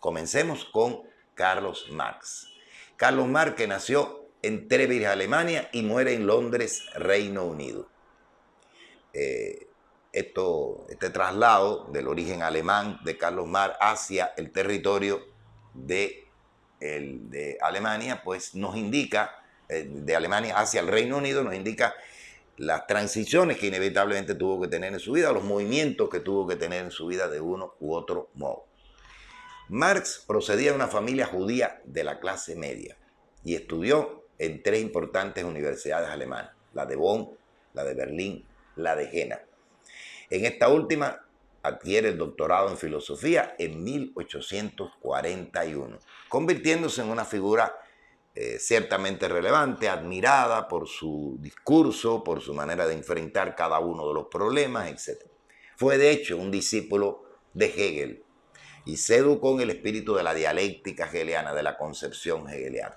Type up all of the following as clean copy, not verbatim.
Comencemos con Carlos Marx. Carlos Marx, que nació en Trèves, Alemania, y muere en Londres, Reino Unido. Este traslado del origen alemán de Carlos Marx hacia el territorio de Alemania, pues nos indica, de Alemania hacia el Reino Unido, nos indica las transiciones que inevitablemente tuvo que tener en su vida, los movimientos que tuvo que tener en su vida de uno u otro modo. Marx procedía de una familia judía de la clase media y estudió en 3 importantes universidades alemanas, la de Bonn, la de Berlín, la de Jena. En esta última adquiere el doctorado en filosofía en 1841, convirtiéndose en una figura ciertamente relevante, admirada por su discurso, por su manera de enfrentar cada uno de los problemas, etc. Fue de hecho un discípulo de Hegel y se educó en el espíritu de la dialéctica hegeliana, de la concepción hegeliana,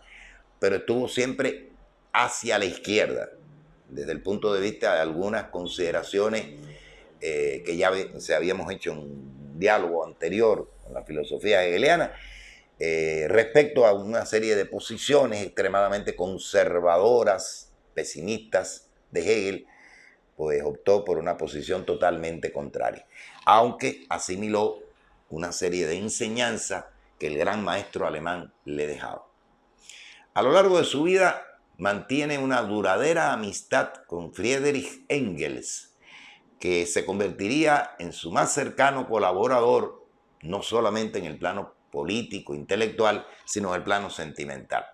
pero estuvo siempre hacia la izquierda, desde el punto de vista de algunas consideraciones que ya se habíamos hecho en un diálogo anterior con la filosofía hegeliana, respecto a una serie de posiciones extremadamente conservadoras, pesimistas de Hegel, pues optó por una posición totalmente contraria, aunque asimiló una serie de enseñanzas que el gran maestro alemán le dejaba. A lo largo de su vida mantiene una duradera amistad con Friedrich Engels, que se convertiría en su más cercano colaborador, no solamente en el plano político, intelectual, sino en el plano sentimental.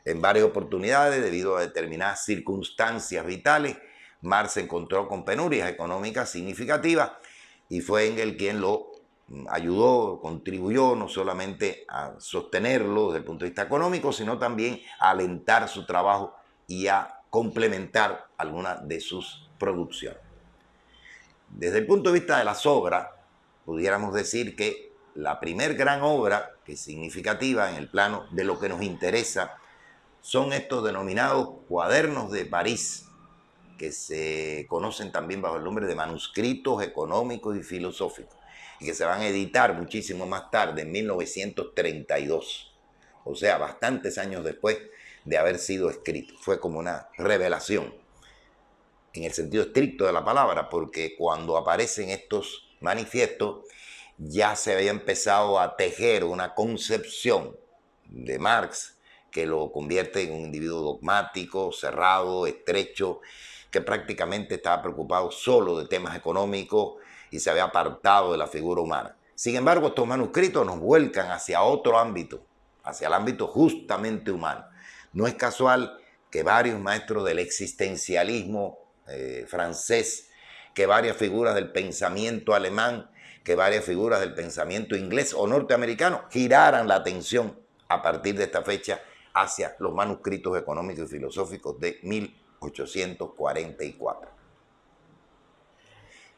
En varias oportunidades, debido a determinadas circunstancias vitales, Marx se encontró con penurias económicas significativas y fue Engels quien lo ayudó, contribuyó no solamente a sostenerlo desde el punto de vista económico, sino también a alentar su trabajo y a complementar algunas de sus producciones. Desde el punto de vista de las obras, pudiéramos decir que la primer gran obra que es significativa en el plano de lo que nos interesa son estos denominados cuadernos de París, que se conocen también bajo el nombre de manuscritos económicos y filosóficos, y que se van a editar muchísimo más tarde, en 1932, o sea, bastantes años después de haber sido escrito. Fue como una revelación, en el sentido estricto de la palabra, porque cuando aparecen estos manifiestos ya se había empezado a tejer una concepción de Marx que lo convierte en un individuo dogmático, cerrado, estrecho, que prácticamente estaba preocupado solo de temas económicos y se había apartado de la figura humana. Sin embargo, estos manuscritos nos vuelcan hacia otro ámbito, hacia el ámbito justamente humano. No es casual que varios maestros del existencialismo francés, que varias figuras del pensamiento alemán, que varias figuras del pensamiento inglés o norteamericano giraran la atención a partir de esta fecha hacia los manuscritos económicos y filosóficos de 1844.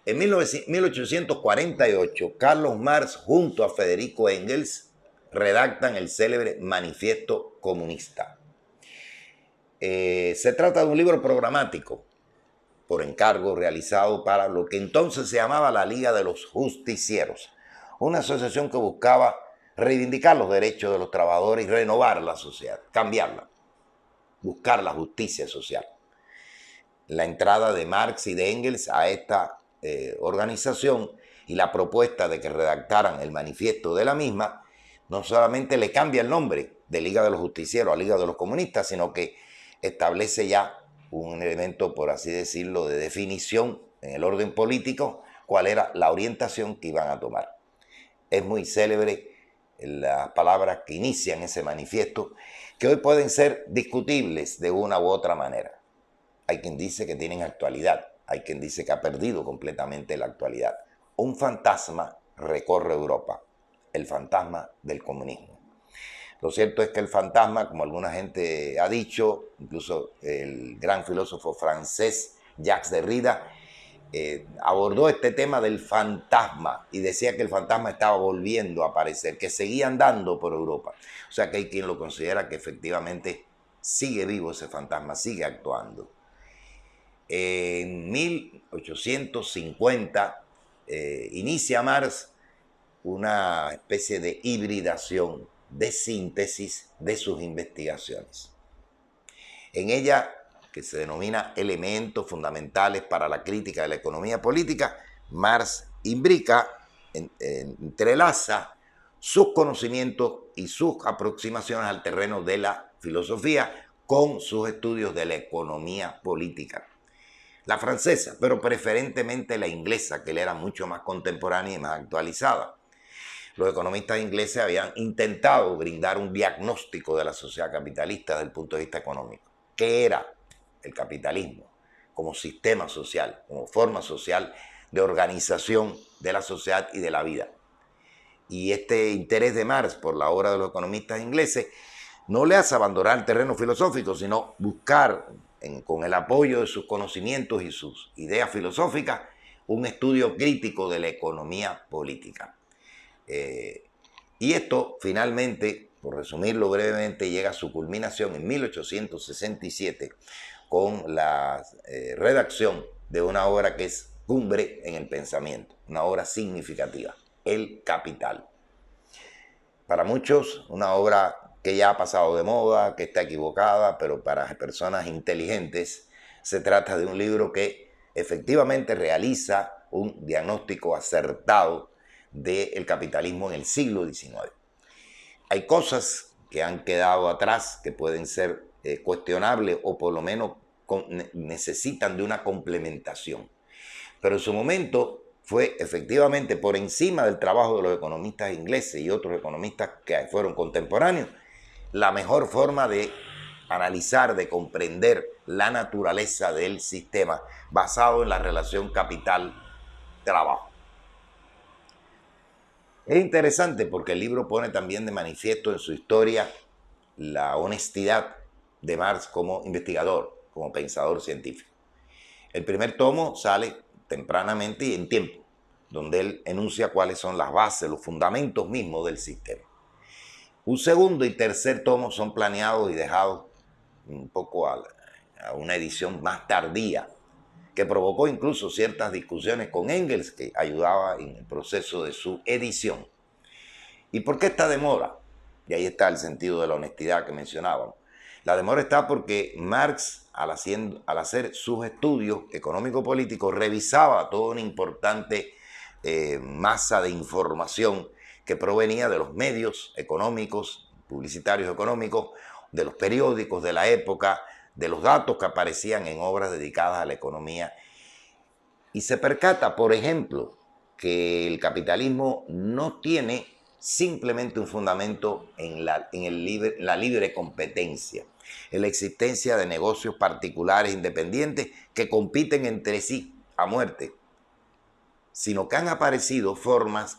En 1848, Carlos Marx junto a Federico Engels redactan el célebre Manifiesto Comunista. Se trata de un libro programático por encargo realizado para lo que entonces se llamaba la Liga de los Justicieros, una asociación que buscaba reivindicar los derechos de los trabajadores y renovar la sociedad, cambiarla, buscar la justicia social. La entrada de Marx y de Engels a esta organización y la propuesta de que redactaran el manifiesto de la misma, no solamente le cambia el nombre de Liga de los Justicieros a Liga de los Comunistas, sino que establece ya un elemento, por así decirlo, de definición en el orden político, cuál era la orientación que iban a tomar. Es muy célebre las palabras que inician ese manifiesto, que hoy pueden ser discutibles de una u otra manera. Hay quien dice que tienen actualidad, hay quien dice que ha perdido completamente la actualidad. Un fantasma recorre Europa, el fantasma del comunismo. Lo cierto es que el fantasma, como alguna gente ha dicho, incluso el gran filósofo francés Jacques Derrida, abordó este tema del fantasma y decía que el fantasma estaba volviendo a aparecer, que seguía andando por Europa. O sea que hay quien lo considera que efectivamente sigue vivo ese fantasma, sigue actuando. En 1850 inicia Marx una especie de hibridación, de síntesis de sus investigaciones. En ella, que se denomina Elementos Fundamentales para la Crítica de la Economía Política, Marx imbrica, entrelaza sus conocimientos y sus aproximaciones al terreno de la filosofía con sus estudios de la economía política. La francesa, pero preferentemente la inglesa, que le era mucho más contemporánea y más actualizada. Los economistas ingleses habían intentado brindar un diagnóstico de la sociedad capitalista desde el punto de vista económico. ¿Qué era el capitalismo como sistema social, como forma social de organización de la sociedad y de la vida? Y este interés de Marx por la obra de los economistas ingleses no le hace abandonar el terreno filosófico, sino buscar, con el apoyo de sus conocimientos y sus ideas filosóficas, un estudio crítico de la economía política. Y esto finalmente, por resumirlo brevemente, llega a su culminación en 1867 con la redacción de una obra que es cumbre en el pensamiento, una obra significativa, El Capital. Para muchos, una obra que ya ha pasado de moda, que está equivocada, pero para personas inteligentes se trata de un libro que efectivamente realiza un diagnóstico acertado del capitalismo en el siglo XIX. Hay cosas que han quedado atrás que pueden ser cuestionables o por lo menos necesitan de una complementación. Pero en su momento fue efectivamente por encima del trabajo de los economistas ingleses y otros economistas que fueron contemporáneos, la mejor forma de analizar, de comprender la naturaleza del sistema basado en la relación capital-trabajo. Es interesante porque el libro pone también de manifiesto en su historia la honestidad de Marx como investigador, como pensador científico. El primer tomo sale tempranamente y en tiempo, donde él enuncia cuáles son las bases, los fundamentos mismos del sistema. Un segundo y tercer tomo son planeados y dejados un poco a una edición más tardía, que provocó incluso ciertas discusiones con Engels, que ayudaba en el proceso de su edición. ¿Y por qué esta demora? Y ahí está el sentido de la honestidad que mencionábamos. La demora está porque Marx, al hacer sus estudios económico-políticos, revisaba toda una importante masa de información que provenía de los medios económicos, publicitarios económicos, de los periódicos de la época, de los datos que aparecían en obras dedicadas a la economía. Y se percata, por ejemplo, que el capitalismo no tiene simplemente un fundamento en la libre competencia, en la existencia de negocios particulares independientes que compiten entre sí a muerte, sino que han aparecido formas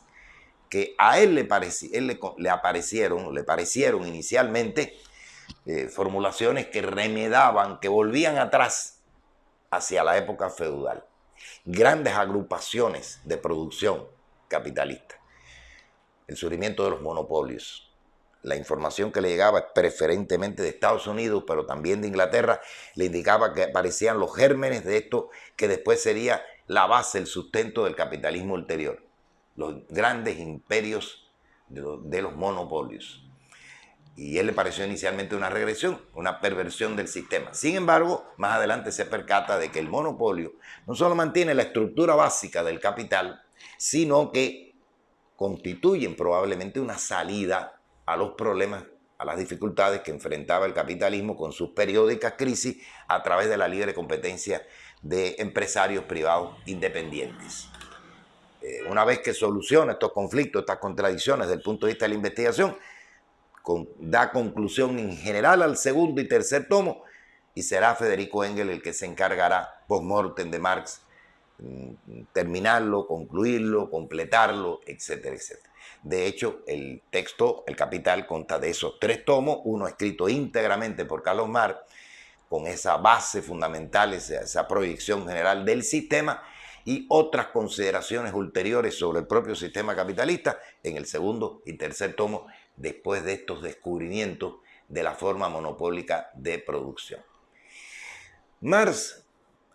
que a él le parecieron inicialmente formulaciones que remedaban, que volvían atrás hacia la época feudal. Grandes agrupaciones de producción capitalista. El surgimiento de los monopolios. La información que le llegaba preferentemente de Estados Unidos, pero también de Inglaterra, le indicaba que aparecían los gérmenes de esto que después sería la base, el sustento del capitalismo ulterior. Los grandes imperios de los monopolios. Y a él le pareció inicialmente una regresión, una perversión del sistema. Sin embargo, más adelante se percata de que el monopolio no solo mantiene la estructura básica del capital, sino que constituyen probablemente una salida a los problemas, a las dificultades que enfrentaba el capitalismo con sus periódicas crisis a través de la libre competencia de empresarios privados independientes. Una vez que soluciona estos conflictos, estas contradicciones desde el punto de vista de la investigación, da conclusión en general al segundo y tercer tomo y será Federico Engels el que se encargará post-mortem de Marx terminarlo, concluirlo, completarlo, etcétera, etcétera. De hecho, el texto, El Capital, consta de esos tres tomos, uno escrito íntegramente por Carlos Marx, con esa base fundamental, esa proyección general del sistema y otras consideraciones ulteriores sobre el propio sistema capitalista en el segundo y tercer tomo, después de estos descubrimientos de la forma monopólica de producción. Marx,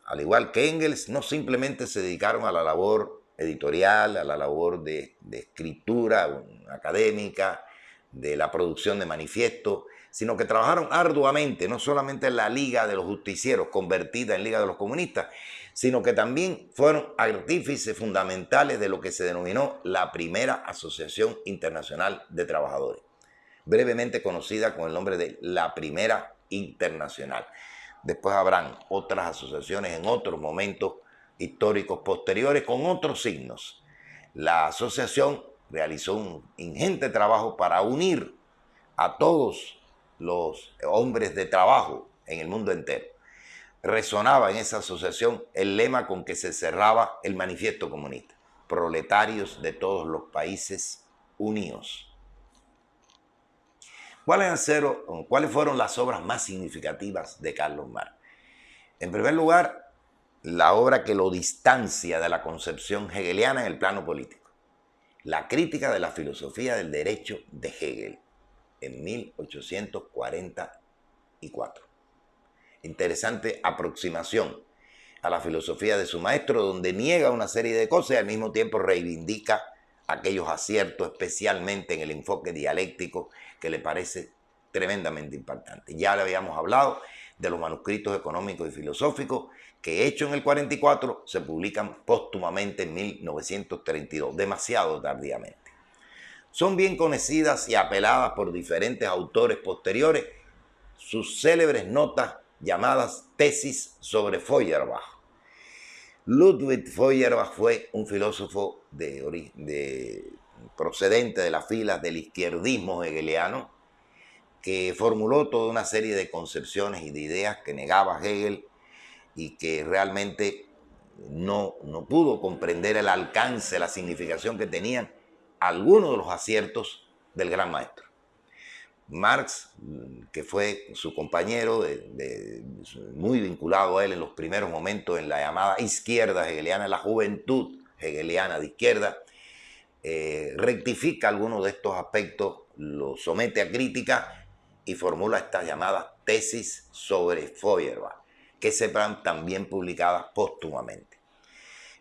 al igual que Engels, no simplemente se dedicaron a la labor editorial, a la labor de escritura académica, de la producción de manifiestos, sino que trabajaron arduamente, no solamente en la Liga de los Justicieros, convertida en Liga de los Comunistas, sino que también fueron artífices fundamentales de lo que se denominó la primera Asociación Internacional de Trabajadores, brevemente conocida con el nombre de la Primera Internacional. Después habrán otras asociaciones en otros momentos históricos posteriores con otros signos. La asociación realizó un ingente trabajo para unir a todos los hombres de trabajo en el mundo entero. Resonaba en esa asociación el lema con que se cerraba el manifiesto comunista: proletarios de todos los países unidos. ¿Cuáles fueron las obras más significativas de Carlos Marx? En primer lugar, la obra que lo distancia de la concepción hegeliana en el plano político: La crítica de la filosofía del derecho de Hegel, en 1844. Interesante aproximación a la filosofía de su maestro, donde niega una serie de cosas y al mismo tiempo reivindica aquellos aciertos, especialmente en el enfoque dialéctico, que le parece tremendamente impactante. Ya le habíamos hablado de los manuscritos económicos y filosóficos que, hechos en el 44, se publican póstumamente en 1932, demasiado tardíamente. Son bien conocidas y apeladas por diferentes autores posteriores sus célebres notas llamadas tesis sobre Feuerbach. Ludwig Feuerbach fue un filósofo procedente de las filas del izquierdismo hegeliano, que formuló toda una serie de concepciones y de ideas que negaba Hegel y que realmente no pudo comprender el alcance, la significación que tenían algunos de los aciertos del gran maestro. Marx, que fue su compañero, muy vinculado a él en los primeros momentos en la llamada izquierda hegeliana, la juventud hegeliana de izquierda, rectifica algunos de estos aspectos, los somete a crítica y formula estas llamadas tesis sobre Feuerbach, que serán también publicadas póstumamente.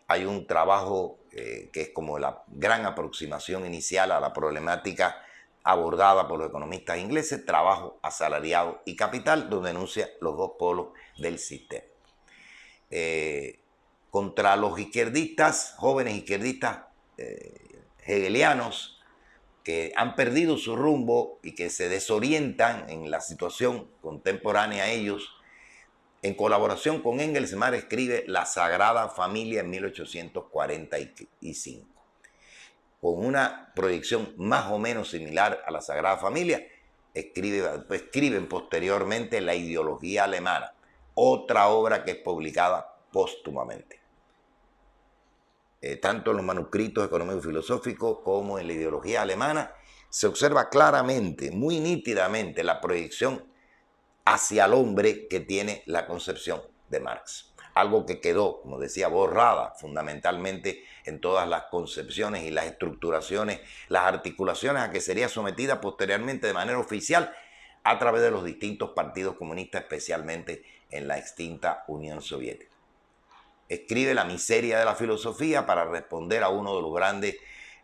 Hay un trabajo que es como la gran aproximación inicial a la problemática abordada por los economistas ingleses: Trabajo, asalariado y capital, donde denuncia los dos polos del sistema. Contra los izquierdistas, jóvenes izquierdistas hegelianos, que han perdido su rumbo y que se desorientan en la situación contemporánea a ellos, en colaboración con Engels, Marx escribe La Sagrada Familia en 1845. Con una proyección más o menos similar a la Sagrada Familia, escriben posteriormente La Ideología Alemana, otra obra que es publicada póstumamente. Tanto en los manuscritos económicos y filosóficos como en La Ideología Alemana se observa claramente, muy nítidamente, la proyección hacia el hombre que tiene la concepción de Marx. Algo que quedó, como decía, borrada fundamentalmente en todas las concepciones y las estructuraciones, las articulaciones a que sería sometida posteriormente de manera oficial a través de los distintos partidos comunistas, especialmente en la extinta Unión Soviética. Escribe La miseria de la filosofía para responder a uno de los grandes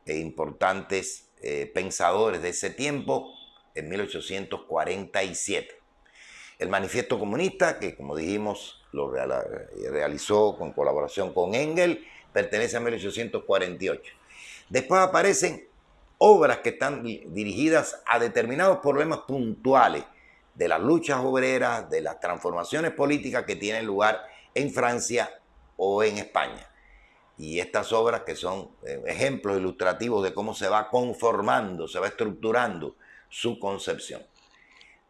e importantes pensadores de ese tiempo, en 1847. El Manifiesto Comunista, que como dijimos lo realizó con colaboración con Engels, pertenece a 1848. Después aparecen obras que están dirigidas a determinados problemas puntuales de las luchas obreras, de las transformaciones políticas que tienen lugar en Francia o en España. Y estas obras, que son ejemplos ilustrativos de cómo se va conformando, se va estructurando su concepción.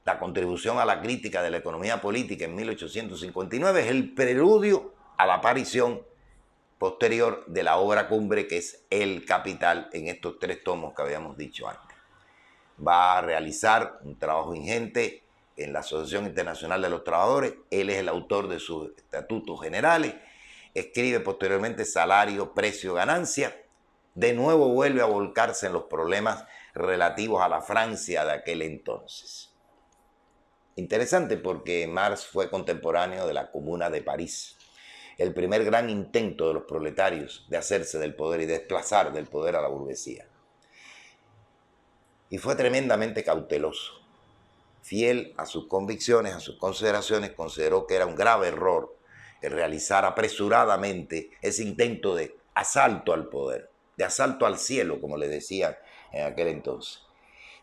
La contribución a la crítica de la economía política en 1859 es el preludio a la aparición posterior de la obra cumbre, que es El Capital, en estos 3 tomos que habíamos dicho antes. Va a realizar un trabajo ingente en la Asociación Internacional de los Trabajadores. Él es el autor de sus estatutos generales. Escribe posteriormente Salario, Precio, Ganancia. De nuevo vuelve a volcarse en los problemas relativos a la Francia de aquel entonces. Interesante, porque Marx fue contemporáneo de la Comuna de París. el primer gran intento de los proletarios de hacerse del poder y desplazar del poder a la burguesía. Y fue tremendamente cauteloso. Fiel a sus convicciones, a sus consideraciones, consideró que era un grave error el realizar apresuradamente ese intento de asalto al poder, de asalto al cielo, como le decían en aquel entonces.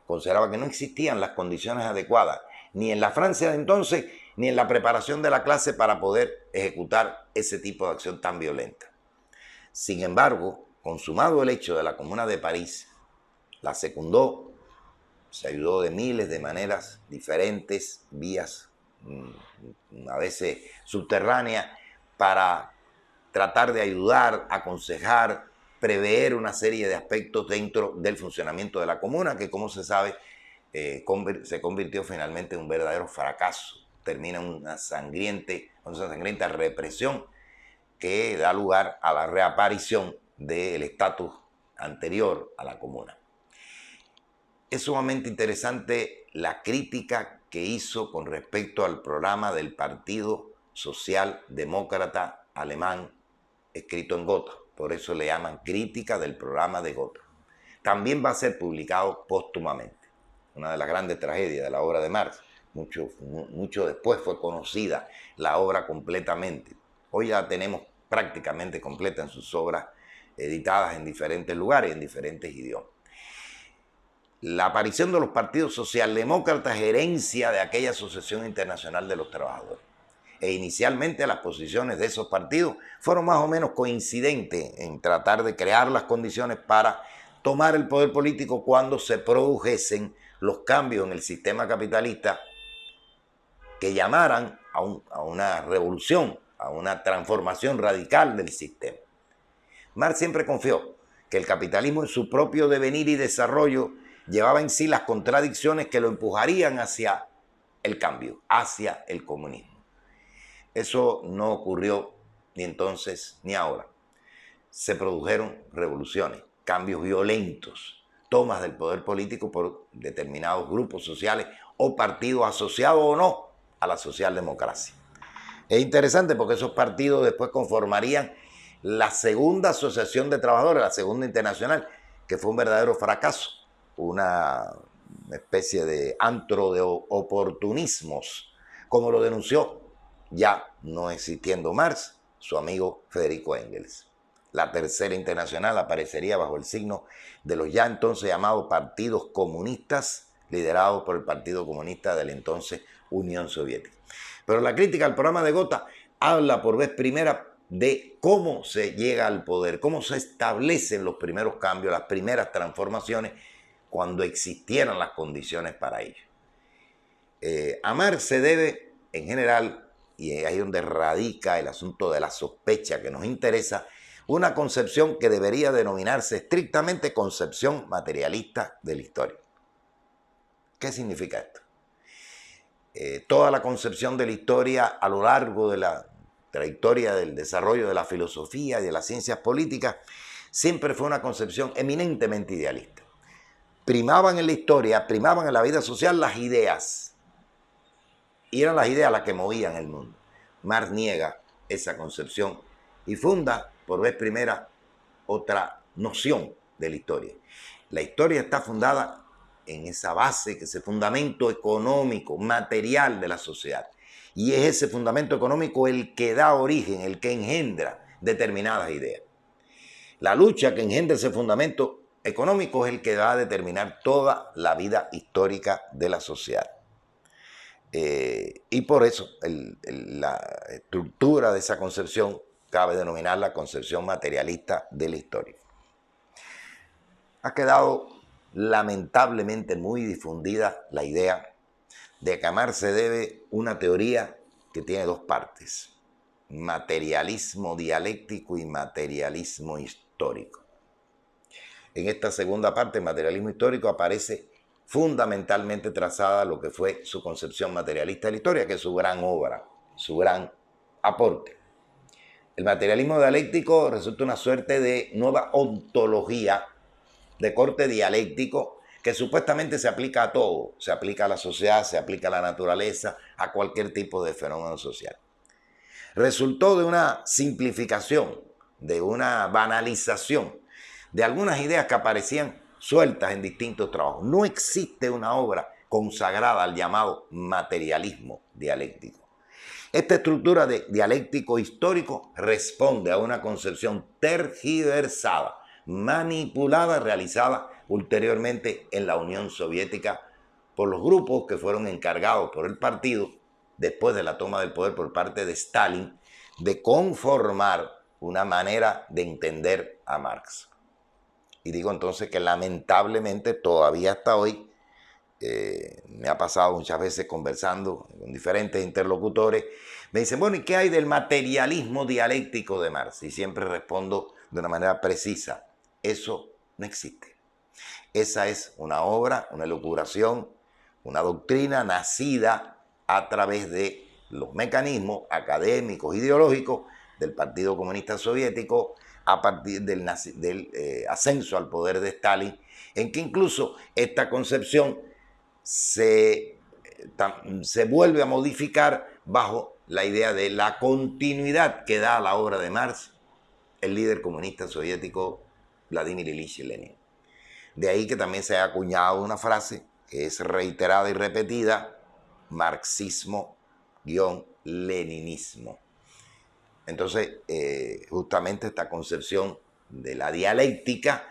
Consideraba que no existían las condiciones adecuadas, ni en la Francia de entonces, ni en la preparación de la clase para poder ejecutar ese tipo de acción tan violenta. Sin embargo, consumado el hecho de la Comuna de París, la secundó, se ayudó de miles de maneras diferentes, vías a veces subterráneas, para tratar de ayudar, aconsejar, prever una serie de aspectos dentro del funcionamiento de la comuna, que como se sabe, se convirtió finalmente en un verdadero fracaso. Termina en una sangrienta represión que da lugar a la reaparición del estatus anterior a la comuna. Es sumamente interesante la crítica que hizo con respecto al programa del Partido Socialdemócrata Alemán, escrito en Gotha. Por eso le llaman Crítica del programa de Gotha. También va a ser publicado póstumamente. Una de las grandes tragedias de la obra de Marx. Mucho después fue conocida la obra completamente. Hoy ya la tenemos prácticamente completa en sus obras, editadas en diferentes lugares, en diferentes idiomas. La aparición de los partidos socialdemócratas es herencia de aquella Asociación Internacional de los Trabajadores. E inicialmente las posiciones de esos partidos fueron más o menos coincidentes en tratar de crear las condiciones para tomar el poder político cuando se produjesen los cambios en el sistema capitalista que llamaran a una revolución, a una transformación radical del sistema. Marx siempre confió que el capitalismo en su propio devenir y desarrollo llevaba en sí las contradicciones que lo empujarían hacia el cambio, hacia el comunismo. Eso no ocurrió ni entonces ni ahora. Se produjeron revoluciones, cambios violentos, tomas del poder político por determinados grupos sociales o partidos asociados o no a la socialdemocracia. Es interesante porque esos partidos después conformarían la segunda asociación de trabajadores, la segunda internacional, que fue un verdadero fracaso, una especie de antro de oportunismos, como lo denunció, ya no existiendo Marx, su amigo Federico Engels. La tercera internacional aparecería bajo el signo de los ya entonces llamados partidos comunistas, liderados por el Partido Comunista de la entonces Unión Soviética. Pero la crítica al programa de Gotha habla por vez primera de cómo se llega al poder, cómo se establecen los primeros cambios, las primeras transformaciones, cuando existieran las condiciones para ello. A Marx se debe, en general, y ahí es donde radica el asunto de la sospecha que nos interesa, una concepción que debería denominarse estrictamente concepción materialista de la historia. ¿Qué significa esto? Toda la concepción de la historia a lo largo de la trayectoria del desarrollo de la filosofía y de las ciencias políticas siempre fue una concepción eminentemente idealista. Primaban en la historia, primaban en la vida social las ideas. Y eran las ideas las que movían el mundo. Marx niega esa concepción y funda por vez primera otra noción de la historia. La historia está fundada en esa base, que es ese fundamento económico, material de la sociedad. Y es ese fundamento económico el que da origen, el que engendra determinadas ideas. La lucha que engendra ese fundamento económico es el que va a determinar toda la vida histórica de la sociedad. Y por eso la estructura de esa concepción cabe denominar la concepción materialista de la historia. Ha quedado lamentablemente muy difundida la idea de que a Marx se debe una teoría que tiene dos partes: materialismo dialéctico y materialismo histórico. En esta segunda parte, el materialismo histórico, aparece fundamentalmente trazada lo que fue su concepción materialista de la historia, que es su gran obra, su gran aporte. El materialismo dialéctico resulta una suerte de nueva ontología de corte dialéctico que supuestamente se aplica a todo, se aplica a la sociedad, se aplica a la naturaleza, a cualquier tipo de fenómeno social. resultó de una simplificación, de una banalización de algunas ideas que aparecían sueltas en distintos trabajos. No existe una obra consagrada al llamado materialismo dialéctico. Esta estructura de dialéctico histórico responde a una concepción tergiversada, manipulada, realizada ulteriormente en la Unión Soviética por los grupos que fueron encargados por el partido, después de la toma del poder por parte de Stalin, de conformar una manera de entender a Marx. Y digo entonces que lamentablemente todavía hasta hoy me ha pasado muchas veces conversando con diferentes interlocutores, me dicen, bueno, ¿y qué hay del materialismo dialéctico de Marx? Y siempre respondo de una manera precisa, eso no existe. Esa es una obra, una elucubración, una doctrina nacida a través de los mecanismos académicos, ideológicos del Partido Comunista Soviético a partir del ascenso al poder de Stalin, en que incluso esta concepción se vuelve a modificar bajo la idea de la continuidad que da a la obra de Marx el líder comunista soviético Vladimir Ilich Lenin. De ahí que también se haya acuñado una frase que es reiterada y repetida, marxismo-leninismo. Entonces, justamente esta concepción de la dialéctica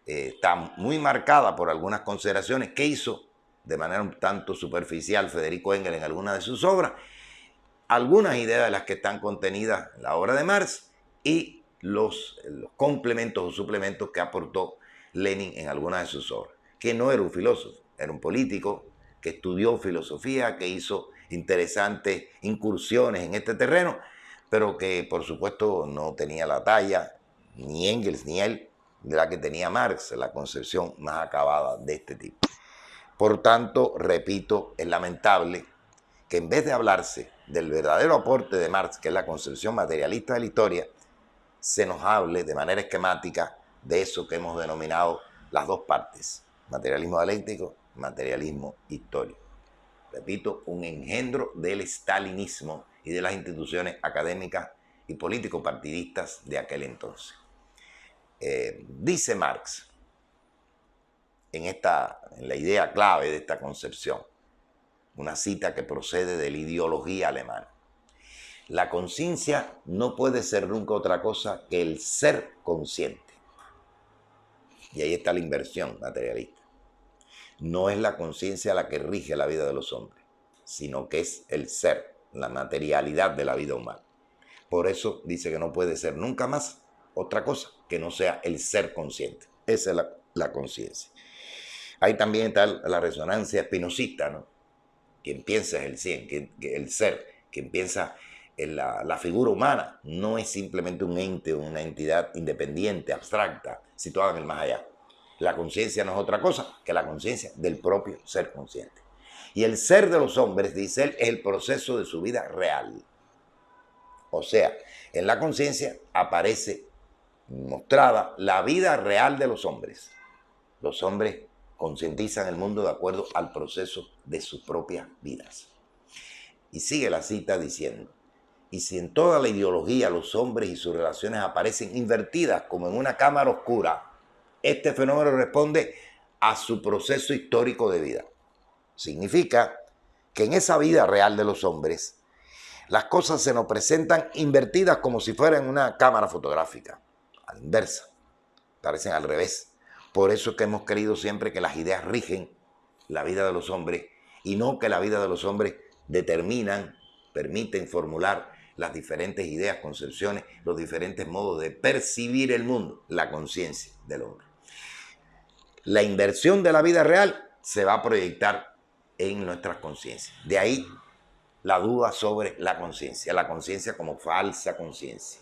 está muy marcada por algunas consideraciones que hizo de manera un tanto superficial Federico Engels en algunas de sus obras, algunas ideas de las que están contenidas en la obra de Marx y los complementos o suplementos que aportó Lenin en algunas de sus obras, que no era un filósofo, era un político que estudió filosofía, que hizo interesantes incursiones en este terreno, pero que por supuesto no tenía la talla, ni Engels ni él, de la que tenía Marx, la concepción más acabada de este tipo. Por tanto, repito, es lamentable que en vez de hablarse del verdadero aporte de Marx, que es la concepción materialista de la historia, se nos hable de manera esquemática de eso que hemos denominado las dos partes, materialismo dialéctico, materialismo histórico. Repito, un engendro del stalinismo y de las instituciones académicas y político-partidistas de aquel entonces. Dice Marx, en la idea clave de esta concepción, una cita que procede de la ideología alemana. La conciencia no puede ser nunca otra cosa que el ser consciente. Y ahí está la inversión materialista. No es la conciencia la que rige la vida de los hombres, sino que es el ser, la materialidad de la vida humana. Por eso dice que no puede ser nunca más otra cosa que no sea el ser consciente. Esa es la conciencia. Ahí también está la resonancia espinosista, ¿no? Quien piensa es el 100, el ser, quien piensa en la figura humana, no es simplemente un ente, una entidad independiente, abstracta, situada en el más allá. La conciencia no es otra cosa que la conciencia del propio ser consciente. Y el ser de los hombres, dice él, es el proceso de su vida real. O sea, en la conciencia aparece mostrada la vida real de los hombres. Los hombres concientizan el mundo de acuerdo al proceso de sus propias vidas. Y sigue la cita diciendo, y si en toda la ideología los hombres y sus relaciones aparecen invertidas como en una cámara oscura, este fenómeno responde a su proceso histórico de vida. Significa que en esa vida real de los hombres, las cosas se nos presentan invertidas como si fueran una cámara fotográfica, a la inversa, parecen al revés. Por eso es que hemos querido siempre que las ideas rigen la vida de los hombres y no que la vida de los hombres permiten formular las diferentes ideas, concepciones, los diferentes modos de percibir el mundo, la conciencia del hombre. La inversión de la vida real se va a proyectar en nuestras conciencias. De ahí la duda sobre la conciencia como falsa conciencia.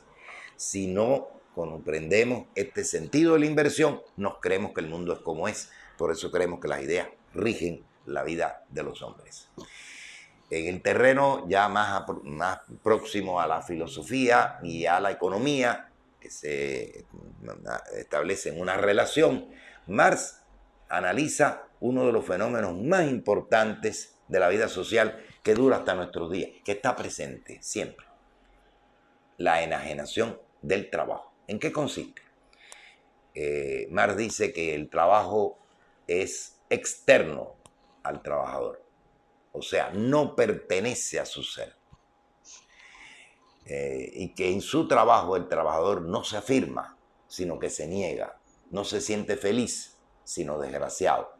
Si no comprendemos este sentido de la inversión, nos creemos que el mundo es como es. Por eso creemos que las ideas rigen la vida de los hombres. En el terreno ya más próximo a la filosofía y a la economía, que se establecen una relación, Marx analiza uno de los fenómenos más importantes de la vida social que dura hasta nuestros días, que está presente siempre. la enajenación del trabajo. ¿En qué consiste? Marx dice que el trabajo es externo al trabajador, o sea, no pertenece a su ser. Y que en su trabajo el trabajador no se afirma, sino que se niega, no se siente feliz, sino desgraciado.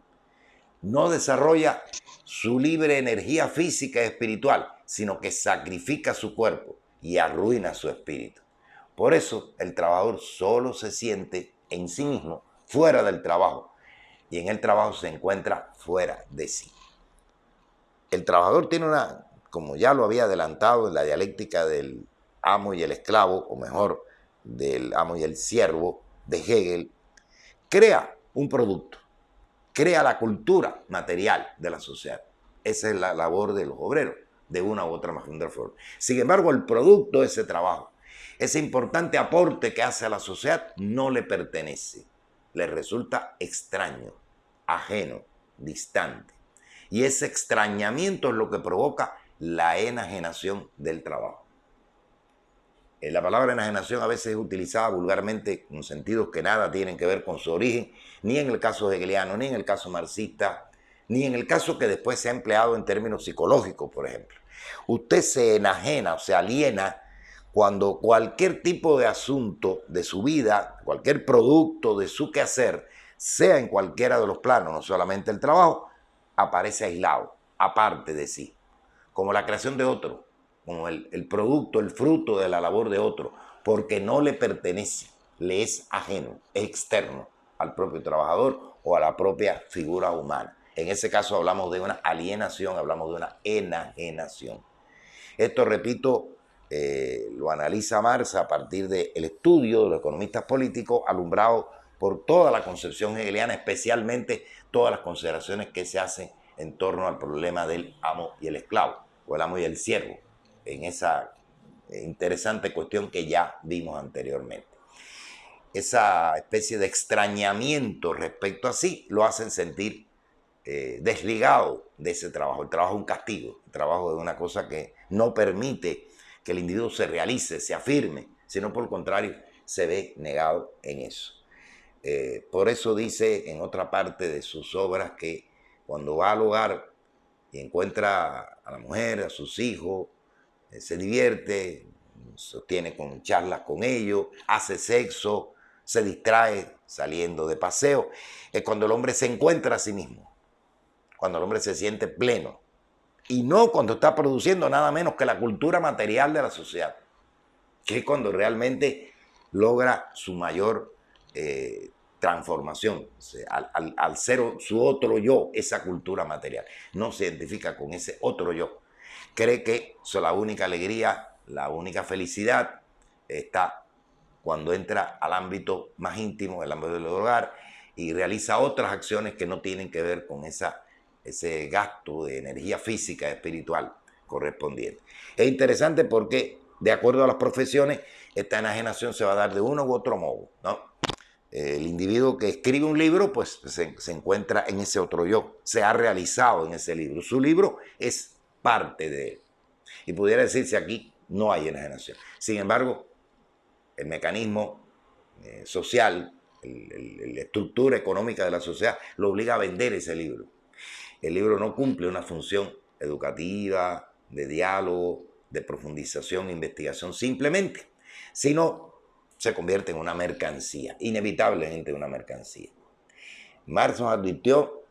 No desarrolla su libre energía física y espiritual, sino que sacrifica su cuerpo y arruina su espíritu. Por eso el trabajador solo se siente en sí mismo, fuera del trabajo, y en el trabajo se encuentra fuera de sí. El trabajador tiene como ya lo había adelantado en la dialéctica del amo y el esclavo, o mejor, del amo y el siervo de Hegel, crea un producto, crea la cultura material de la sociedad. Esa es la labor de los obreros, de una u otra forma. Sin embargo, el producto de ese trabajo, ese importante aporte que hace a la sociedad, no le pertenece. Le resulta extraño, ajeno, distante. Y ese extrañamiento es lo que provoca la enajenación del trabajo. La palabra enajenación a veces es utilizada vulgarmente con sentidos que nada tienen que ver con su origen, ni en el caso hegeliano, ni en el caso marxista, ni en el caso que después se ha empleado en términos psicológicos, por ejemplo. Usted se enajena o se aliena cuando cualquier tipo de asunto de su vida, cualquier producto de su quehacer, sea en cualquiera de los planos, no solamente el trabajo, aparece aislado, aparte de sí, como la creación de otro, como el producto, el fruto de la labor de otro, porque no le pertenece, le es ajeno, es externo al propio trabajador o a la propia figura humana. En ese caso hablamos de una alienación, hablamos de una enajenación. Esto, repito, lo analiza Marx a partir del estudio de los economistas políticos alumbrado por toda la concepción hegeliana, especialmente todas las consideraciones que se hacen en torno al problema del amo y el esclavo, o el amo y el siervo, en esa interesante cuestión que ya vimos anteriormente. Esa especie de extrañamiento respecto a sí lo hacen sentir desligado de ese trabajo. El trabajo es un castigo, el trabajo es una cosa que no permite que el individuo se realice, se afirme, sino por el contrario, se ve negado en eso. Por eso dice en otra parte de sus obras que cuando va al hogar y encuentra a la mujer, a sus hijos, se divierte, sostiene con charlas con ellos, hace sexo, se distrae saliendo de paseo. Es cuando el hombre se encuentra a sí mismo, cuando el hombre se siente pleno, y no cuando está produciendo nada menos que la cultura material de la sociedad, que es cuando realmente logra su mayor transformación, o sea, al ser su otro yo, esa cultura material. No se identifica con ese otro yo. Cree que la única alegría, la única felicidad está cuando entra al ámbito más íntimo, el ámbito del hogar, y realiza otras acciones que no tienen que ver con ese gasto de energía física y espiritual correspondiente. Es interesante porque, de acuerdo a las profesiones, esta enajenación se va a dar de uno u otro modo, ¿no? El individuo que escribe un libro, pues se encuentra en ese otro yo, se ha realizado en ese libro. Su libro es parte de él. Y pudiera decirse aquí, no hay enajenación. Sin embargo, el mecanismo social, la estructura económica de la sociedad lo obliga a vender ese libro. El libro no cumple una función educativa, de diálogo, de profundización e investigación simplemente, sino se convierte en una mercancía, inevitablemente una mercancía. Marx nos advirtió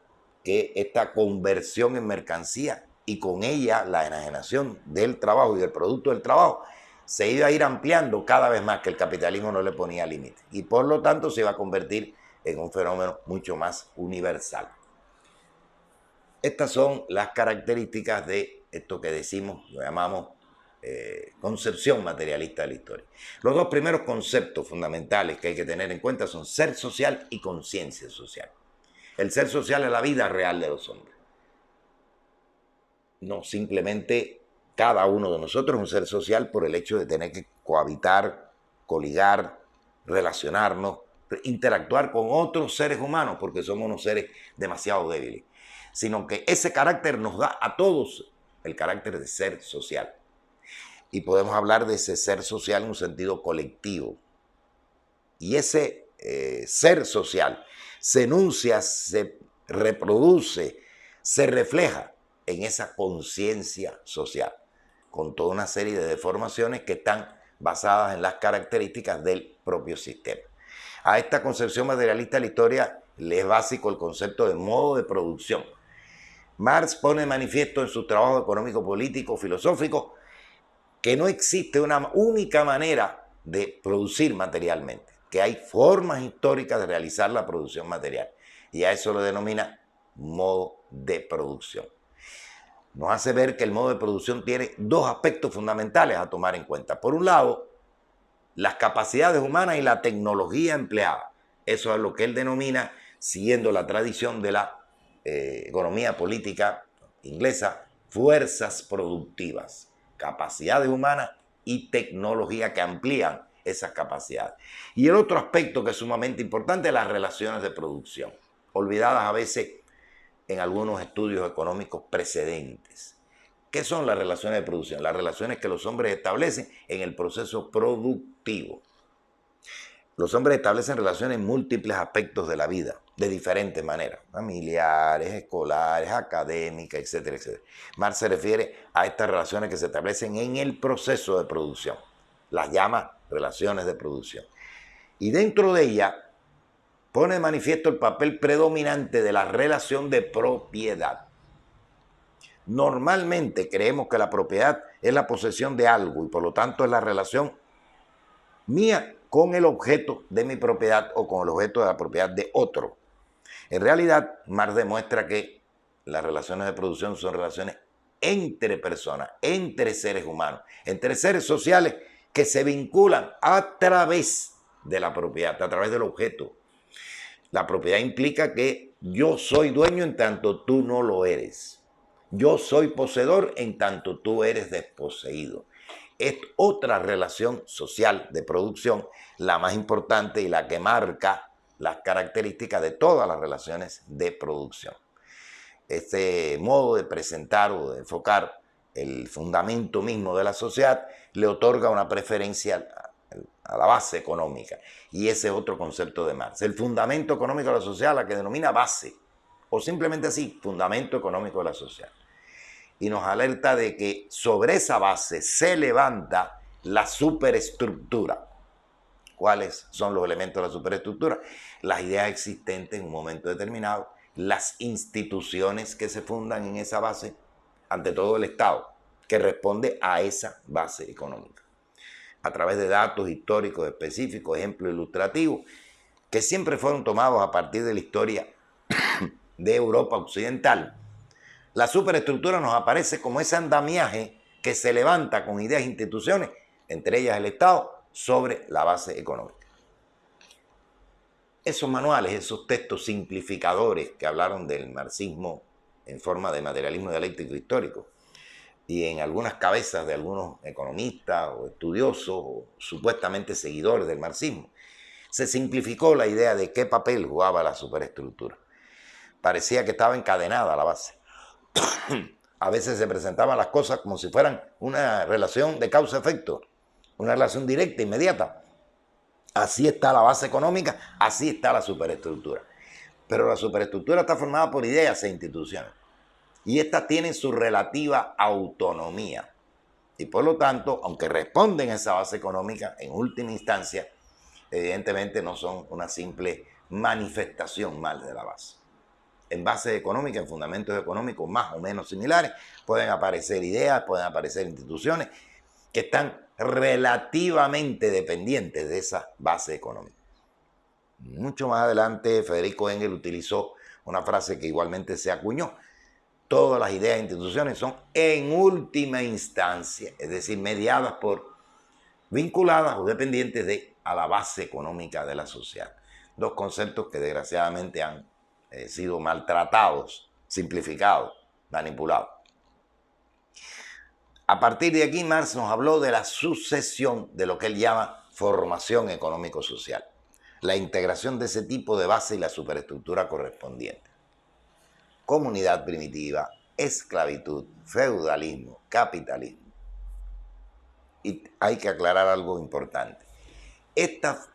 que esta conversión en mercancía y con ella la enajenación del trabajo y del producto del trabajo se iba a ir ampliando cada vez más, que el capitalismo no le ponía límite, y por lo tanto se iba a convertir en un fenómeno mucho más universal. Estas son las características de esto que decimos, lo llamamos concepción materialista de la historia. Los dos primeros conceptos fundamentales que hay que tener en cuenta son ser social y conciencia social. El ser social es la vida real de los hombres. No simplemente cada uno de nosotros es un ser social por el hecho de tener que cohabitar, coligar, relacionarnos, interactuar con otros seres humanos, porque somos unos seres demasiado débiles, sino que ese carácter nos da a todos el carácter de ser social. y podemos hablar de ese ser social en un sentido colectivo. Y ese ser social se enuncia, se reproduce, se refleja en esa conciencia social, con toda una serie de deformaciones que están basadas en las características del propio sistema. A esta concepción materialista de la historia le es básico el concepto de modo de producción. Marx pone de manifiesto en su trabajo económico, político, filosófico, que no existe una única manera de producir materialmente, que hay formas históricas de realizar la producción material, y a eso lo denomina modo de producción. Nos hace ver que el modo de producción tiene dos aspectos fundamentales a tomar en cuenta. Por un lado, las capacidades humanas y la tecnología empleada. Eso es lo que él denomina, siguiendo la tradición de la economía política inglesa, fuerzas productivas, capacidades humanas y tecnología que amplían esas capacidades. Y el otro aspecto que es sumamente importante es las relaciones de producción, olvidadas a veces en algunos estudios económicos precedentes. ¿Qué son las relaciones de producción? Las relaciones que los hombres establecen en el proceso productivo. Los hombres establecen relaciones en múltiples aspectos de la vida, de diferentes maneras, familiares, escolares, académicas, etcétera, etcétera. Marx se refiere a estas relaciones que se establecen en el proceso de producción. Las llama relaciones de producción. Y dentro de ellas pone de manifiesto el papel predominante de la relación de propiedad. Normalmente creemos que la propiedad es la posesión de algo y por lo tanto es la relación mía con el objeto de mi propiedad o con el objeto de la propiedad de otro. En realidad, Marx demuestra que las relaciones de producción son relaciones entre personas, entre seres humanos, entre seres sociales que se vinculan a través de la propiedad, a través del objeto. La propiedad implica que yo soy dueño en tanto tú no lo eres. Yo soy poseedor en tanto tú eres desposeído. Es otra relación social de producción, la más importante y la que marca las características de todas las relaciones de producción. Este modo de presentar o de enfocar el fundamento mismo de la sociedad le otorga una preferencia a la base económica. Y ese es otro concepto de Marx. El fundamento económico de la sociedad, la que denomina base, o simplemente así, fundamento económico de la sociedad. Y nos alerta de que sobre esa base se levanta la superestructura. ¿Cuáles son los elementos de la superestructura? Las ideas existentes en un momento determinado, las instituciones que se fundan en esa base, ante todo el Estado, que responde a esa base económica. A través de datos históricos específicos, ejemplos ilustrativos, que siempre fueron tomados a partir de la historia de Europa occidental, la superestructura nos aparece como ese andamiaje que se levanta con ideas e instituciones, entre ellas el Estado, sobre la base económica. Esos manuales, esos textos simplificadores que hablaron del marxismo en forma de materialismo dialéctico histórico, y en algunas cabezas de algunos economistas o estudiosos o supuestamente seguidores del marxismo, se simplificó la idea de qué papel jugaba la superestructura. Parecía que estaba encadenada a la base. A veces se presentaban las cosas como si fueran una relación de causa-efecto, una relación directa, inmediata. Así está la base económica, así está la superestructura. Pero la superestructura está formada por ideas e instituciones. Y estas tienen su relativa autonomía. Y por lo tanto, aunque responden a esa base económica, en última instancia, evidentemente no son una simple manifestación mal de la base. En bases económicas, en fundamentos económicos más o menos similares, pueden aparecer ideas, pueden aparecer instituciones que están relativamente dependientes de esa base económica. Mucho más adelante, Federico Engels utilizó una frase que igualmente se acuñó. Todas las ideas e instituciones son en última instancia, es decir, mediadas por, vinculadas o dependientes a la base económica de la sociedad. Dos conceptos que desgraciadamente han sido maltratados, simplificados, manipulados. A partir de aquí, Marx nos habló de la sucesión de lo que él llama formación económico-social, la integración de ese tipo de base y la superestructura correspondiente. Comunidad primitiva, esclavitud, feudalismo, capitalismo. Y hay que aclarar algo importante. Esta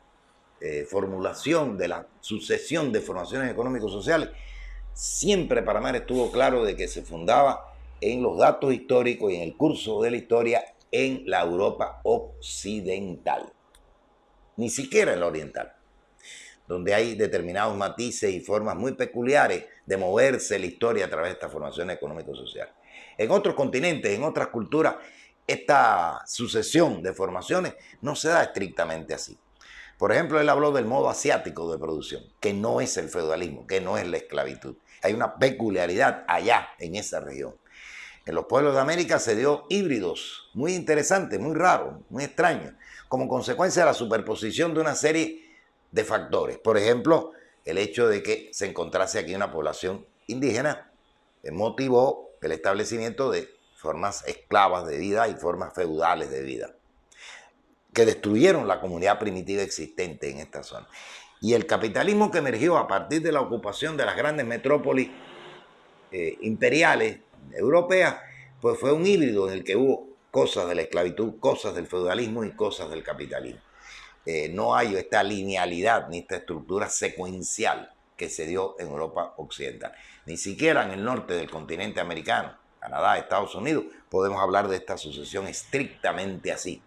formulación de la sucesión de formaciones económico-sociales, siempre para Marx estuvo claro de que se fundaba en los datos históricos y en el curso de la historia en la Europa occidental, ni siquiera en la oriental, donde hay determinados matices y formas muy peculiares de moverse la historia a través de estas formaciones económico-sociales. En otros continentes, en otras culturas, esta sucesión de formaciones no se da estrictamente así. Por ejemplo, él habló del modo asiático de producción, que no es el feudalismo, que no es la esclavitud. Hay una peculiaridad allá, en esa región. En los pueblos de América se dio híbridos muy interesantes, muy raros, muy extraños, como consecuencia de la superposición de una serie de factores. Por ejemplo, el hecho de que se encontrase aquí una población indígena motivó el establecimiento de formas esclavas de vida y formas feudales de vida, que destruyeron la comunidad primitiva existente en esta zona. Y el capitalismo que emergió a partir de la ocupación de las grandes metrópolis imperiales europeas, pues fue un híbrido en el que hubo cosas de la esclavitud, cosas del feudalismo y cosas del capitalismo. No hay esta linealidad ni esta estructura secuencial que se dio en Europa occidental. Ni siquiera en el norte del continente americano, Canadá, Estados Unidos, podemos hablar de esta sucesión estrictamente así.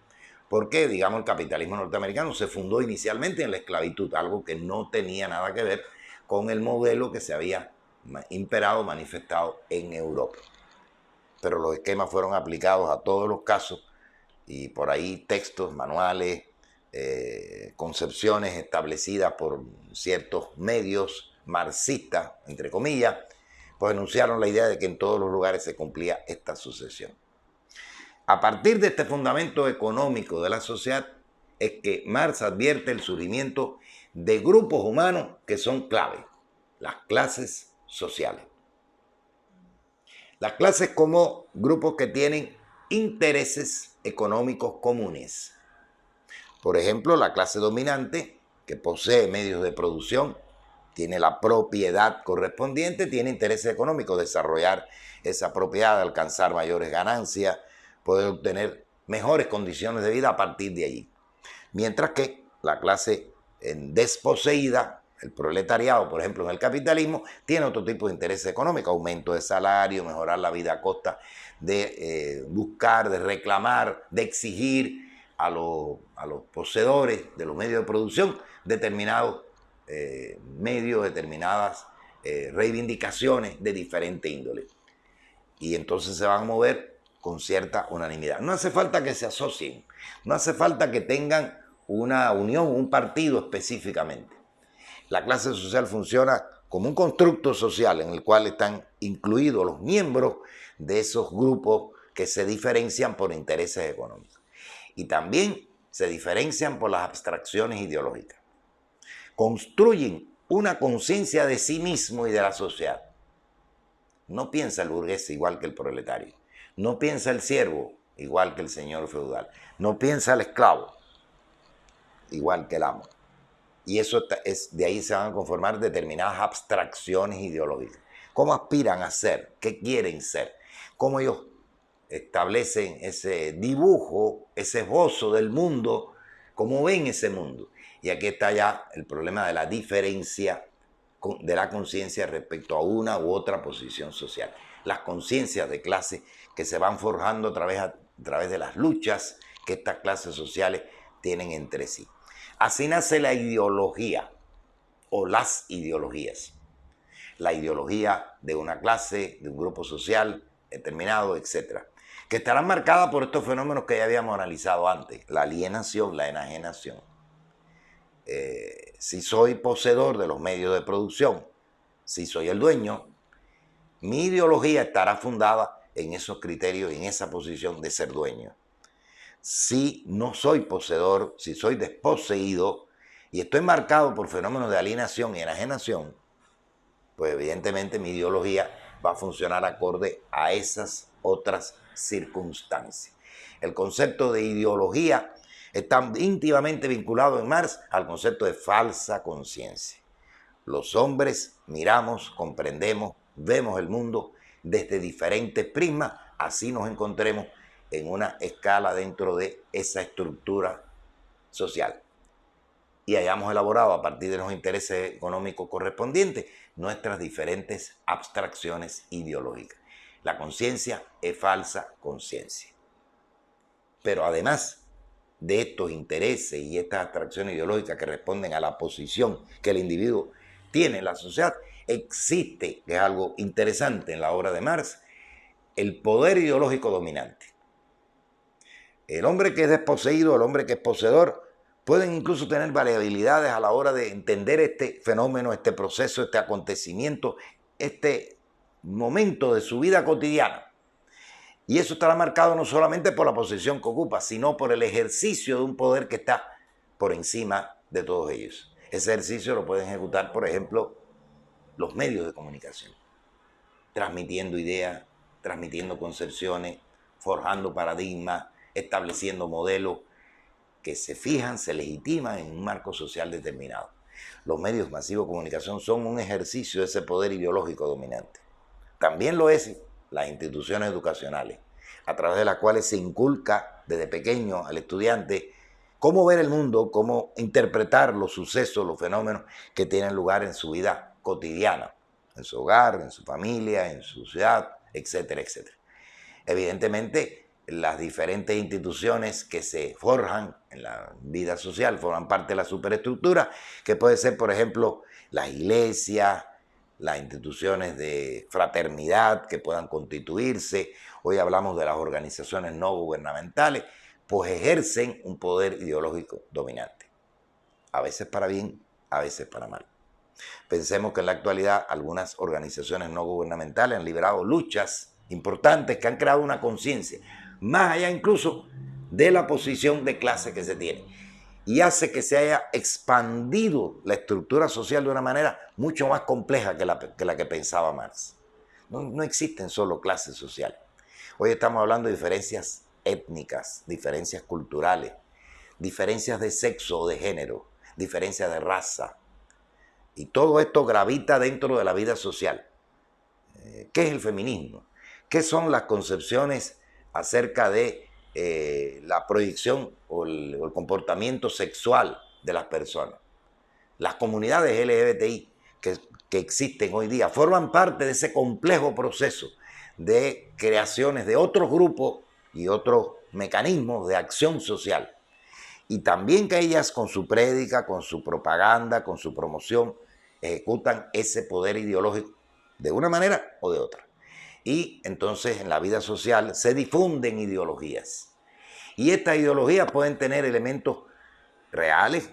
Porque, digamos, el capitalismo norteamericano se fundó inicialmente en la esclavitud, algo que no tenía nada que ver con el modelo que se había imperado, manifestado en Europa. Pero los esquemas fueron aplicados a todos los casos y por ahí textos, manuales, concepciones establecidas por ciertos medios marxistas, entre comillas, pues enunciaron la idea de que en todos los lugares se cumplía esta sucesión. A partir de este fundamento económico de la sociedad es que Marx advierte el surgimiento de grupos humanos que son clave, las clases sociales. Las clases como grupos que tienen intereses económicos comunes. Por ejemplo, la clase dominante, que posee medios de producción, tiene la propiedad correspondiente, tiene intereses económicos, desarrollar esa propiedad, alcanzar mayores ganancias, poder obtener mejores condiciones de vida a partir de allí. Mientras que la clase desposeída, el proletariado, por ejemplo, en el capitalismo, tiene otro tipo de interés económico, aumento de salario, mejorar la vida a costa de buscar, de reclamar, de exigir a los poseedores de los medios de producción determinados medios, determinadas reivindicaciones de diferente índole. Y entonces se van a mover con cierta unanimidad. No hace falta que se asocien, no hace falta que tengan una unión, un partido específicamente. La clase social funciona como un constructo social en el cual están incluidos los miembros de esos grupos que se diferencian por intereses económicos. Y también se diferencian por las abstracciones ideológicas. Construyen una conciencia de sí mismo y de la sociedad. No piensa el burgués igual que el proletario. No piensa el siervo igual que el señor feudal. No piensa el esclavo igual que el amo. Y eso de ahí se van a conformar determinadas abstracciones ideológicas. ¿Cómo aspiran a ser? ¿Qué quieren ser? ¿Cómo ellos establecen ese dibujo, ese esbozo del mundo? ¿Cómo ven ese mundo? Y aquí está ya el problema de la diferencia de la conciencia respecto a una u otra posición social. Las conciencias de clase que se van forjando a través de las luchas que estas clases sociales tienen entre sí. Así nace la ideología o las ideologías. La ideología de una clase, de un grupo social determinado, etc. Que estarán marcadas por estos fenómenos que ya habíamos analizado antes. La alienación, la enajenación. Si soy poseedor de los medios de producción, si soy el dueño, mi ideología estará fundada en esos criterios, en esa posición de ser dueño. Si no soy poseedor, si soy desposeído y estoy marcado por fenómenos de alienación y enajenación, pues evidentemente mi ideología va a funcionar acorde a esas otras circunstancias. El concepto de ideología está íntimamente vinculado en Marx al concepto de falsa conciencia. Los hombres miramos, comprendemos, vemos el mundo desde diferentes prismas, así nos encontremos en una escala dentro de esa estructura social y hayamos elaborado a partir de los intereses económicos correspondientes nuestras diferentes abstracciones ideológicas. La conciencia es falsa conciencia. Pero además de estos intereses y estas abstracciones ideológicas que responden a la posición que el individuo tiene en la sociedad, existe, que es algo interesante en la obra de Marx, el poder ideológico dominante. El hombre que es desposeído, el hombre que es poseedor, pueden incluso tener variabilidades a la hora de entender este fenómeno, este proceso, este acontecimiento, este momento de su vida cotidiana. Y eso estará marcado no solamente por la posición que ocupa, sino por el ejercicio de un poder que está por encima de todos ellos. Ese ejercicio lo pueden ejecutar, por ejemplo, los medios de comunicación, transmitiendo ideas, transmitiendo concepciones, forjando paradigmas, estableciendo modelos que se fijan, se legitiman en un marco social determinado. Los medios masivos de comunicación son un ejercicio de ese poder ideológico dominante. También lo es las instituciones educacionales, a través de las cuales se inculca desde pequeño al estudiante cómo ver el mundo, cómo interpretar los sucesos, los fenómenos que tienen lugar en su vida cotidiana, en su hogar, en su familia, en su ciudad, etcétera, etcétera. Evidentemente, las diferentes instituciones que se forjan en la vida social forman parte de la superestructura, que puede ser, por ejemplo, las iglesias, las instituciones de fraternidad que puedan constituirse. Hoy hablamos de las organizaciones no gubernamentales, pues ejercen un poder ideológico dominante. A veces para bien, a veces para mal. Pensemos que en la actualidad algunas organizaciones no gubernamentales han librado luchas importantes que han creado una conciencia, más allá incluso de la posición de clase que se tiene. Y hace que se haya expandido la estructura social de una manera mucho más compleja que la que pensaba Marx. No existen solo clases sociales. Hoy estamos hablando de diferencias étnicas, diferencias culturales, diferencias de sexo o de género, diferencias de raza. Y todo esto gravita dentro de la vida social. ¿Qué es el feminismo? ¿Qué son las concepciones acerca de la proyección o el comportamiento sexual de las personas? Las comunidades LGBTI que existen hoy día forman parte de ese complejo proceso de creaciones de otros grupos y otros mecanismos de acción social. Y también que ellas con su prédica, con su propaganda, con su promoción, ejecutan ese poder ideológico de una manera o de otra. Y entonces en la vida social se difunden ideologías. Y estas ideologías pueden tener elementos reales,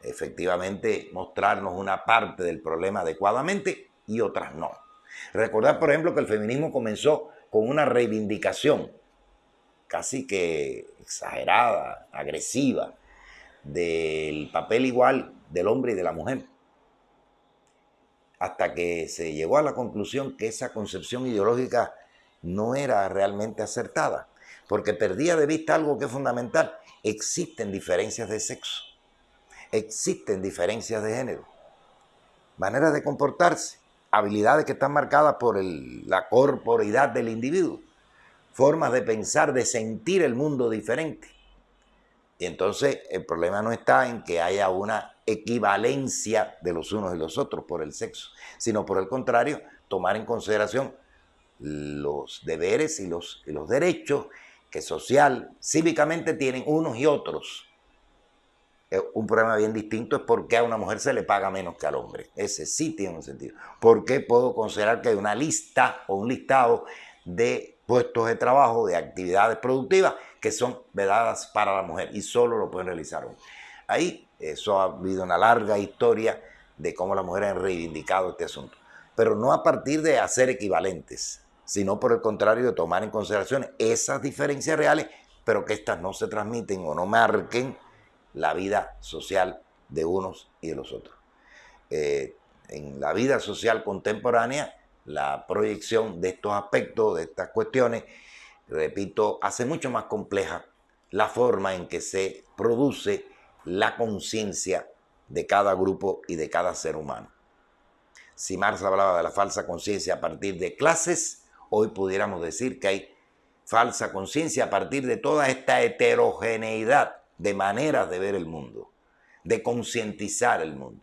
efectivamente mostrarnos una parte del problema adecuadamente y otras no. Recordar, por ejemplo, que el feminismo comenzó con una reivindicación casi que exagerada, agresiva, del papel igual del hombre y de la mujer, hasta que se llegó a la conclusión que esa concepción ideológica no era realmente acertada, porque perdía de vista algo que es fundamental. Existen diferencias de sexo, existen diferencias de género, maneras de comportarse, habilidades que están marcadas por la corporeidad del individuo, formas de pensar, de sentir el mundo diferente. Y entonces el problema no está en que haya una equivalencia de los unos y los otros por el sexo, sino por el contrario, tomar en consideración los deberes y los derechos que social, cívicamente tienen unos y otros. Un problema bien distinto es por qué a una mujer se le paga menos que al hombre. Ese sí tiene un sentido. ¿Por qué puedo considerar que hay una lista o un listado de puestos de trabajo, de actividades productivas que son vedadas para la mujer y solo lo pueden realizar hombres? Ahí eso ha habido una larga historia de cómo las mujeres han reivindicado este asunto. Pero no a partir de hacer equivalentes, sino por el contrario de tomar en consideración esas diferencias reales, pero que éstas no se transmiten o no marquen la vida social de unos y de los otros. En la vida social contemporánea, la proyección de estos aspectos, de estas cuestiones, repito, hace mucho más compleja la forma en que se produce la conciencia de cada grupo y de cada ser humano. Si Marx hablaba de la falsa conciencia a partir de clases, hoy pudiéramos decir que hay falsa conciencia a partir de toda esta heterogeneidad de maneras de ver el mundo, de concientizar el mundo.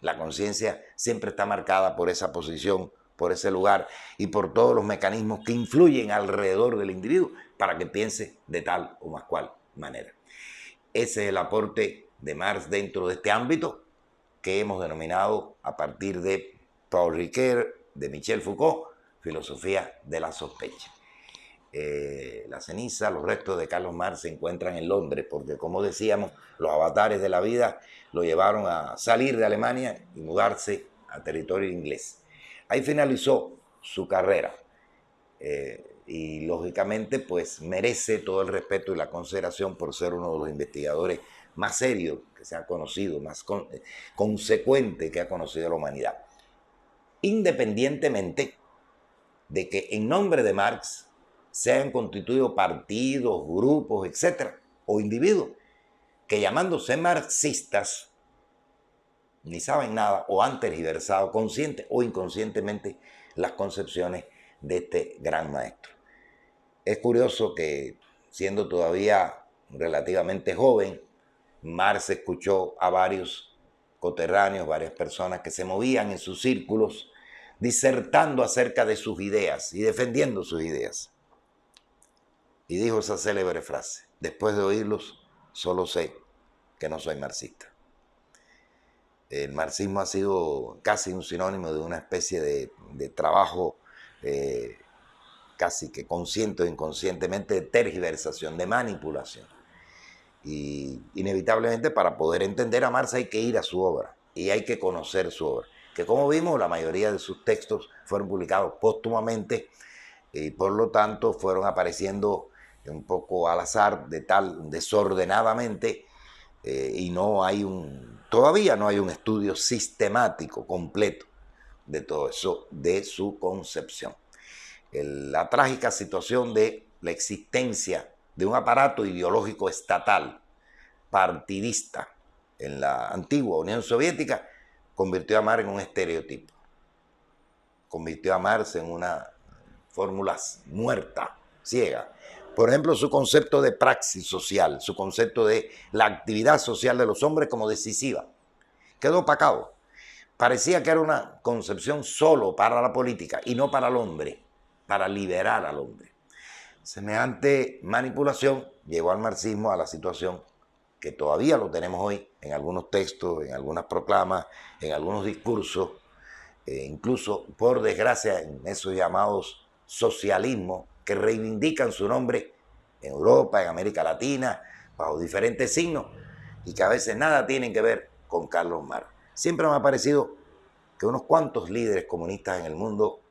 La conciencia siempre está marcada por esa posición, por ese lugar y por todos los mecanismos que influyen alrededor del individuo para que piense de tal o más cual manera. Ese es el aporte de Marx dentro de este ámbito que hemos denominado a partir de Paul Ricoeur, de Michel Foucault, filosofía de la sospecha. La ceniza, los restos de Carlos Marx se encuentran en Londres, porque como decíamos, los avatares de la vida lo llevaron a salir de Alemania y mudarse a territorio inglés. Ahí finalizó su carrera y lógicamente pues merece todo el respeto y la consideración por ser uno de los investigadores más serios que se ha conocido, más consecuente que ha conocido la humanidad. Independientemente de que en nombre de Marx se han constituido partidos, grupos, etcétera, o individuos que llamándose marxistas ni saben nada o han tergiversado consciente o inconscientemente las concepciones de este gran maestro. Es curioso que siendo todavía relativamente joven, Marx escuchó a varios coterráneos, varias personas que se movían en sus círculos disertando acerca de sus ideas y defendiendo sus ideas. Y dijo esa célebre frase: después de oírlos, solo sé que no soy marxista. El marxismo ha sido casi un sinónimo de una especie de trabajo casi que consciente o inconscientemente de tergiversación, de manipulación. Y inevitablemente para poder entender a Marx hay que ir a su obra y hay que conocer su obra, que como vimos la mayoría de sus textos fueron publicados póstumamente y por lo tanto fueron apareciendo un poco al azar, desordenadamente, y todavía no hay un estudio sistemático, completo de todo eso, de su concepción. La trágica situación de la existencia de un aparato ideológico estatal, partidista, en la antigua Unión Soviética, convirtió a Marx en un estereotipo. Convirtió a Marx en una fórmula muerta, ciega. Por ejemplo, su concepto de praxis social, su concepto de la actividad social de los hombres como decisiva, quedó opacado. Parecía que era una concepción solo para la política y no para el hombre, para liberar al hombre. Semejante manipulación llevó al marxismo a la situación que todavía lo tenemos hoy en algunos textos, en algunas proclamas, en algunos discursos, incluso por desgracia en esos llamados socialismos que reivindican su nombre en Europa, en América Latina, bajo diferentes signos y que a veces nada tienen que ver con Carlos Marx. Siempre me ha parecido que unos cuantos líderes comunistas en el mundo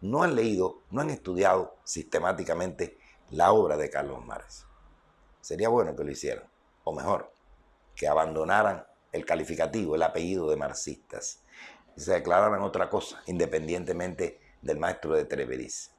no han leído, no han estudiado sistemáticamente la obra de Carlos Marx. Sería bueno que lo hicieran, o mejor, que abandonaran el calificativo, el apellido de marxistas y se declararan otra cosa, independientemente del maestro de Treveriz.